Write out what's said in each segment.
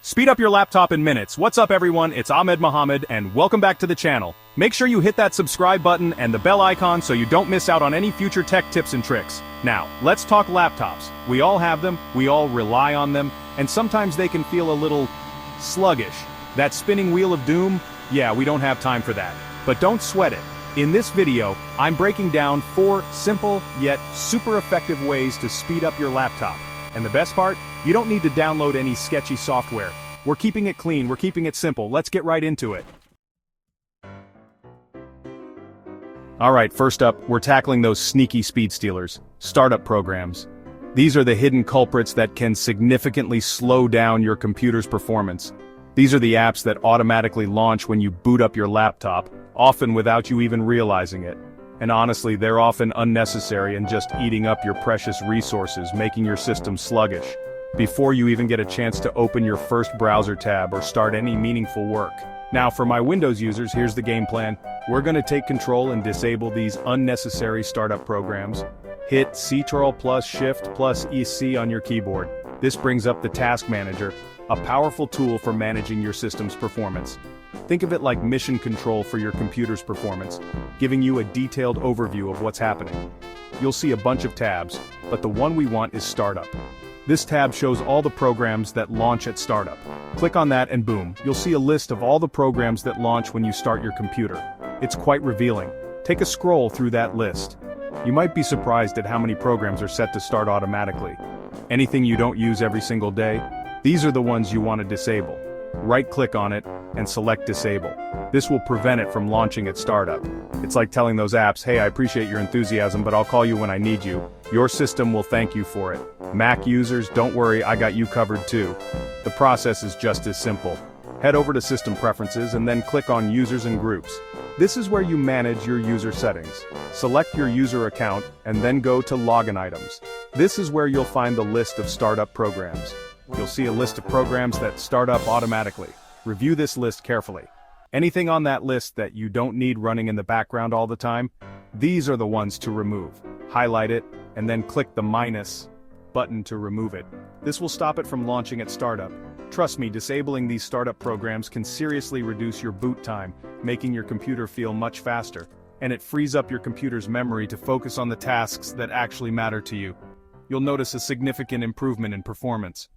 Speed up your laptop in minutes. What's up everyone, it's Ahmed Mohammed and welcome back to the channel. Make sure you hit that subscribe button and the bell icon so you don't miss out on any future tech tips and tricks. Now, let's talk laptops. We all have them, we all rely on them, and sometimes they can feel a little sluggish. That spinning wheel of doom? Yeah, we don't have time for that. But don't sweat it. In this video, I'm breaking down 4 simple yet super effective ways to speed up your laptop. And the best part? You don't need to download any sketchy software. We're keeping it clean, we're keeping it simple. Let's get right into it. Alright, first up, we're tackling those sneaky speed stealers, startup programs. These are the hidden culprits that can significantly slow down your computer's performance. These are the apps that automatically launch when you boot up your laptop, often without you even realizing it. And honestly, they're often unnecessary and just eating up your precious resources, making your system sluggish, before you even get a chance to open your first browser tab or start any meaningful work. Now for my Windows users, here's the game plan. We're going to take control and disable these unnecessary startup programs. Hit Ctrl+Shift+EC on your keyboard. This brings up the Task Manager, a powerful tool for managing your system's performance. Think of it like mission control for your computer's performance, giving you a detailed overview of what's happening. You'll see a bunch of tabs, but the one we want is Startup. This tab shows all the programs that launch at startup. Click on that and boom, you'll see a list of all the programs that launch when you start your computer. It's quite revealing. Take a scroll through that list. You might be surprised at how many programs are set to start automatically. Anything you don't use every single day? These are the ones you want to disable. Right-click on it and select Disable. This will prevent it from launching at startup. It's like telling those apps, hey, I appreciate your enthusiasm, but I'll call you when I need you. Your system will thank you for it. Mac users, don't worry, I got you covered too. The process is just as simple. Head over to System Preferences and then click on Users and Groups. This is where you manage your user settings. Select your user account and then go to Login Items. This is where you'll find the list of startup programs. You'll see a list of programs that start up automatically. Review this list carefully. Anything on that list that you don't need running in the background all the time, these are the ones to remove. Highlight it, and then click the minus button to remove it. This will stop it from launching at startup. Trust me, disabling these startup programs can seriously reduce your boot time, making your computer feel much faster. And it frees up your computer's memory to focus on the tasks that actually matter to you. You'll notice a significant improvement in performance.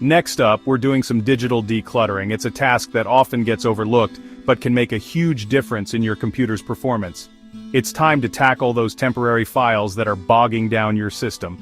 Next up, we're doing some digital decluttering. It's a task that often gets overlooked, but can make a huge difference in your computer's performance. It's time to tackle those temporary files that are bogging down your system.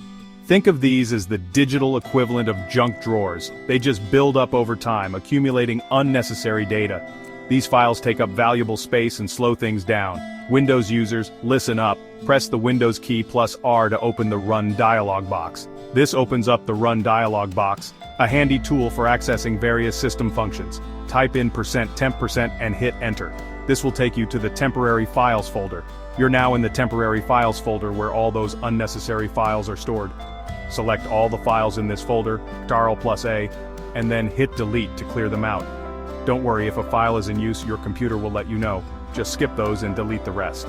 Think of these as the digital equivalent of junk drawers. They just build up over time, accumulating unnecessary data. These files take up valuable space and slow things down. Windows users, listen up. Press the Windows key plus R to open the Run dialog box. This opens up the Run dialog box, a handy tool for accessing various system functions. Type in %temp% and hit Enter. This will take you to the Temporary Files folder. You're now in the Temporary Files folder where all those unnecessary files are stored. Select all the files in this folder, Ctrl+A, and then hit Delete to clear them out. Don't worry, if a file is in use, your computer will let you know. Just skip those and delete the rest.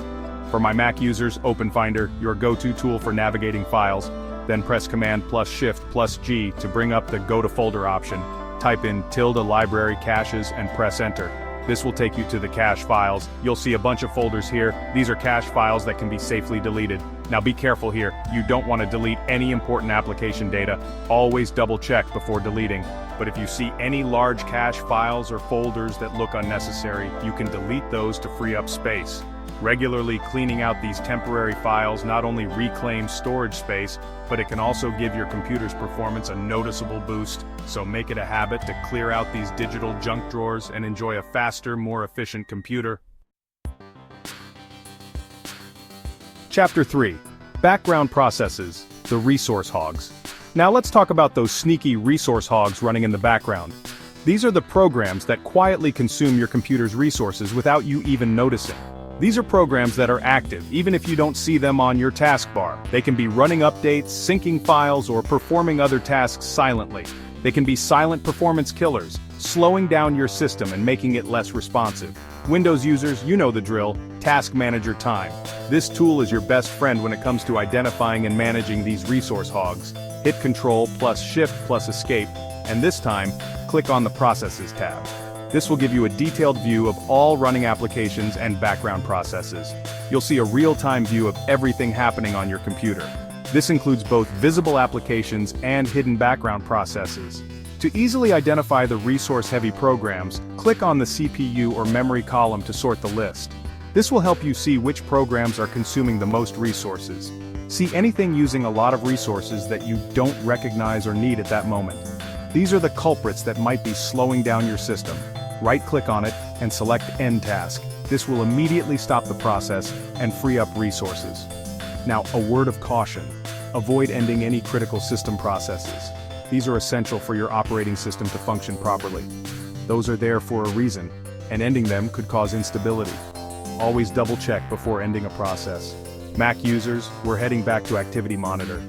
For my Mac users, open Finder, your go-to tool for navigating files. Then press Command+Shift+G to bring up the Go to Folder option. Type in ~library caches and press Enter. This will take you to the cache files. You'll see a bunch of folders here. These are cache files that can be safely deleted. Now be careful here. You don't want to delete any important application data. Always double check before deleting. But if you see any large cache files or folders that look unnecessary, you can delete those to free up space. Regularly cleaning out these temporary files not only reclaims storage space, but it can also give your computer's performance a noticeable boost. So make it a habit to clear out these digital junk drawers and enjoy a faster, more efficient computer. Chapter 3. Background Processes, the Resource Hogs. Now let's talk about those sneaky resource hogs running in the background. These are the programs that quietly consume your computer's resources without you even noticing. These are programs that are active, even if you don't see them on your taskbar. They can be running updates, syncing files, or performing other tasks silently. They can be silent performance killers, slowing down your system and making it less responsive. Windows users, you know the drill, Task Manager time. This tool is your best friend when it comes to identifying and managing these resource hogs. Hit Ctrl plus Shift plus Escape, and this time, click on the Processes tab. This will give you a detailed view of all running applications and background processes. You'll see a real-time view of everything happening on your computer. This includes both visible applications and hidden background processes. To easily identify the resource-heavy programs, click on the CPU or memory column to sort the list. This will help you see which programs are consuming the most resources. See anything using a lot of resources that you don't recognize or need at that moment. These are the culprits that might be slowing down your system. Right-click on it and select End Task. This will immediately stop the process and free up resources. Now, a word of caution. Avoid ending any critical system processes. These are essential for your operating system to function properly. Those are there for a reason, and ending them could cause instability. Always double-check before ending a process. Mac users, we're heading back to Activity Monitor.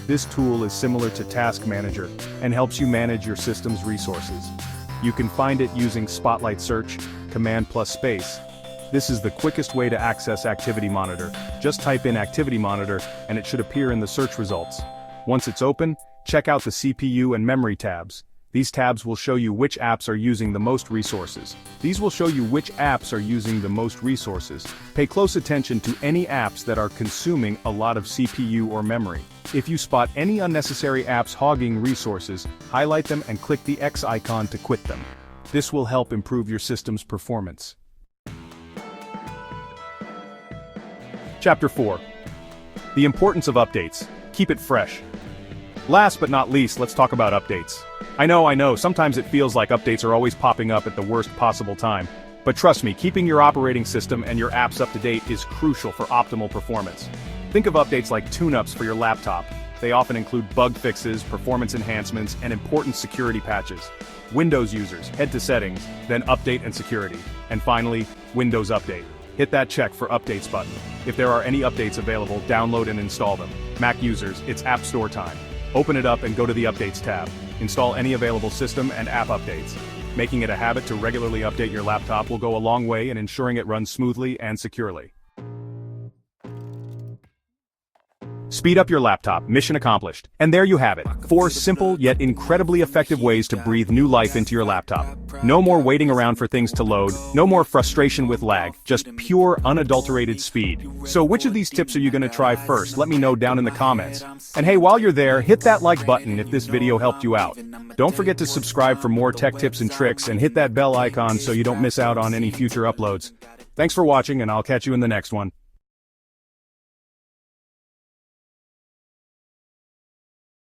This tool is similar to Task Manager and helps you manage your system's resources. You can find it using Spotlight Search, Command plus Space. This is the quickest way to access Activity Monitor. Just type in Activity Monitor and it should appear in the search results. Once it's open, check out the CPU and memory tabs. These tabs will show you which apps are using the most resources. Pay close attention to any apps that are consuming a lot of CPU or memory. If you spot any unnecessary apps hogging resources, highlight them and click the X icon to quit them. This will help improve your system's performance. Chapter 4. The importance of updates. Keep it fresh. Last but not least, let's talk about updates. I know, sometimes it feels like updates are always popping up at the worst possible time. But trust me, keeping your operating system and your apps up to date is crucial for optimal performance. Think of updates like tune-ups for your laptop. They often include bug fixes, performance enhancements, and important security patches. Windows users, head to Settings, then Update and Security. And finally, Windows Update. Hit that Check for Updates button. If there are any updates available, download and install them. Mac users, it's App Store time. Open it up and go to the Updates tab. Install any available system and app updates. Making it a habit to regularly update your laptop will go a long way in ensuring it runs smoothly and securely. Speed up your laptop, mission accomplished. And there you have it. 4 simple yet incredibly effective ways to breathe new life into your laptop. No more waiting around for things to load, no more frustration with lag, just pure unadulterated speed. So which of these tips are you going to try first? Let me know down in the comments. And hey, while you're there, hit that like button if this video helped you out. Don't forget to subscribe for more tech tips and tricks and hit that bell icon so you don't miss out on any future uploads. Thanks for watching and I'll catch you in the next one.